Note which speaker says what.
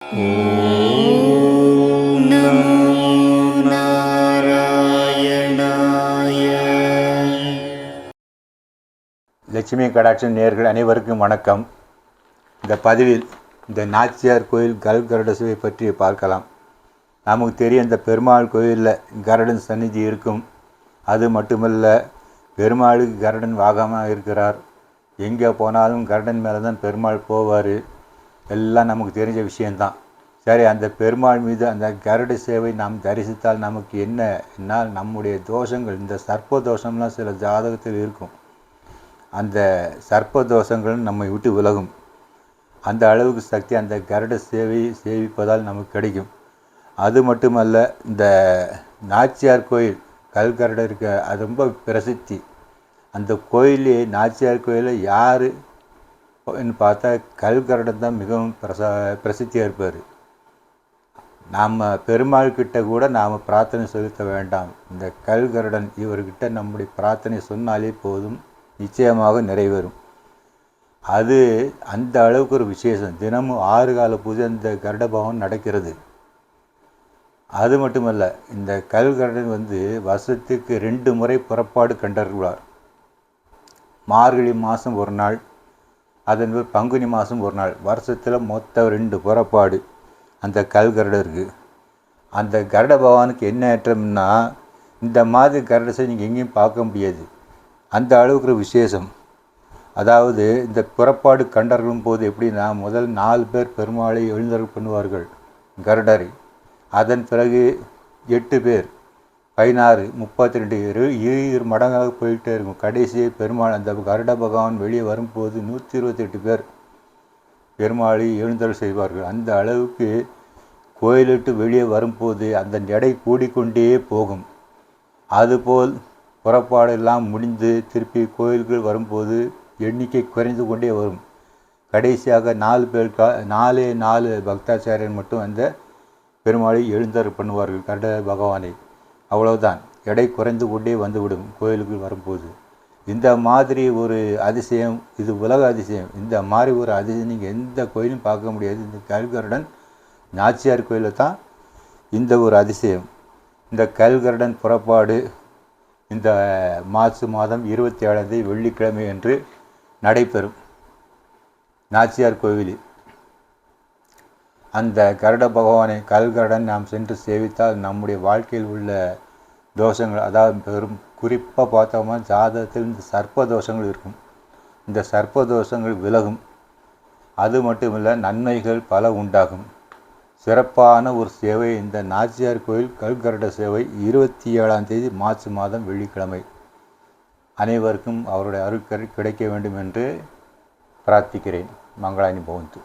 Speaker 1: ஓம் நமோ நாராயணாய.
Speaker 2: லட்சுமி கடாட்சம் நேயர்கள் அனைவருக்கும் வணக்கம். இந்த பதிவில் இந்த நாச்சியார் கோயில் கருட சேவை பற்றி பார்க்கலாம். நமக்கு தெரியும், இந்த பெருமாள் கோயிலில் கருடன் சந்நிதி இருக்கும். அது மட்டுமல்ல, பெருமாளுக்கு கருடன் வாகனமாக இருக்கிறார். எங்கே போனாலும் கருடன் மேலே தான் பெருமாள் போவார். எல்லாம் நமக்கு தெரிஞ்ச விஷயந்தான். சரி, அந்த பெருமாள் மீது அந்த கருட சேவை நாம் தரிசித்தால் நமக்கு என்ன நம்முடைய தோஷங்கள், இந்த சர்ப்ப தோஷம்லாம் சில ஜாதகத்தில் இருக்கும். அந்த சர்ப்ப தோஷங்கள் நம்மை விட்டு விலகும். அந்த அளவுக்கு சக்தி அந்த கருட சேவிப்பதால் நமக்கு கிடைக்கும். அது மட்டுமல்ல, இந்த நாச்சியார் கோயில் கல்கருடம் இருக்க, அது ரொம்ப பிரசித்தி. அந்த கோயிலே நாச்சியார் கோயிலில் யார் பார்த்தா கல்கருடன் தான் மிகவும் பிரசித்தியாக இருப்பார். நாம் பெருமாள்கிட்ட கூட நாம் பிரார்த்தனை செலுத்த வேண்டாம். இந்த கல்கருடன் இவர்கிட்ட நம்முடைய பிரார்த்தனை சொன்னாலே போதும், நிச்சயமாக நிறைவேறும். அது அந்த அளவுக்கு ஒரு விசேஷம். தினமும் 6 கால பூஜை இந்த கருட பகவான் நடக்கிறது. அது மட்டுமல்ல, இந்த கல்கருடன் வருஷத்துக்கு 2 முறை புறப்பாடு கண்டருள்ளார். மார்கழி மாதம் ஒரு நாள், அதன் பங்குனி மாதம் ஒரு நாள். வருஷத்தில் மொத்தம் 2 புறப்பாடு அந்த கல்கருடம் இருக்குது. அந்த கருட பகவானுக்கு என்ன ஏற்றம்னா, இந்த மாதிரி கருடத்தை நீங்கள் எங்கேயும் பார்க்க முடியாது. அந்த அளவுக்கு ஒரு விசேஷம். அதாவது இந்த புறப்பாடு கண்டருளும் போது எப்படின்னா, முதல் 4 பேர் பெருமாளை எழுந்தருள் பண்ணுவார்கள் கருடரை. அதன் பிறகு 8 பேர், 16, 32 இரு மடங்காக போயிட்டே இருக்கும். கடைசியை பெருமாள் அந்த கருட பகவான் வெளியே வரும்போது 128 பேர் பெருமாளை எழுந்தருள் செய்வார்கள். அந்த அளவுக்கு கோயிலிட்டு வெளியே வரும்போது அந்த எடை கூடிக்கொண்டே போகும். அதுபோல் புறப்பாடெல்லாம் முடிந்து திருப்பி கோயில்கள் வரும்போது எண்ணிக்கை குறைந்து கொண்டே வரும். கடைசியாக 4 பக்தாச்சாரியர் மட்டும் அந்த பெருமாளை எழுந்தருள் பண்ணுவார்கள் கருட பகவானை. அவ்வளவுதான், எடை குறைந்து கொண்டே வந்துவிடும் கோயிலுக்கு வரும்போது. இந்த மாதிரி ஒரு அதிசயம், இது உலக அதிசயம். இந்த மாதிரி ஒரு அதிசயம் நீங்கள் எந்த கோயிலும் பார்க்க முடியாது. இந்த கல்கருடன் நாச்சியார் கோயிலில் தான் இந்த ஒரு அதிசயம். இந்த கல்கருடன் புறப்பாடு இந்த மார்ச் மாதம் 27ஆம் தேதி வெள்ளிக்கிழமை என்று நடைபெறும் நாச்சியார் கோவிலில். அந்த கருட பகவானை கல்கருடன் நாம் சென்று சேவித்தால் நம்முடைய வாழ்க்கையில் உள்ள தோஷங்கள், அதாவது குறிப்பாக பார்த்தோம்னா ஜாதகத்தில் இந்த சர்ப்ப தோஷங்கள் இருக்கும். இந்த சர்ப்ப தோஷங்கள் விலகும். அது மட்டுமில்லை, நன்மைகள் பல உண்டாகும். சிறப்பான ஒரு சேவை இந்த நாச்சியார் கோயில் கல்கருட சேவை 27ஆம் தேதி மார்ச் மாதம் வெள்ளிக்கிழமை. அனைவருக்கும் அவருடைய அருட்கரை கிடைக்க வேண்டும் என்று பிரார்த்திக்கிறேன். மங்களானி பவந்து.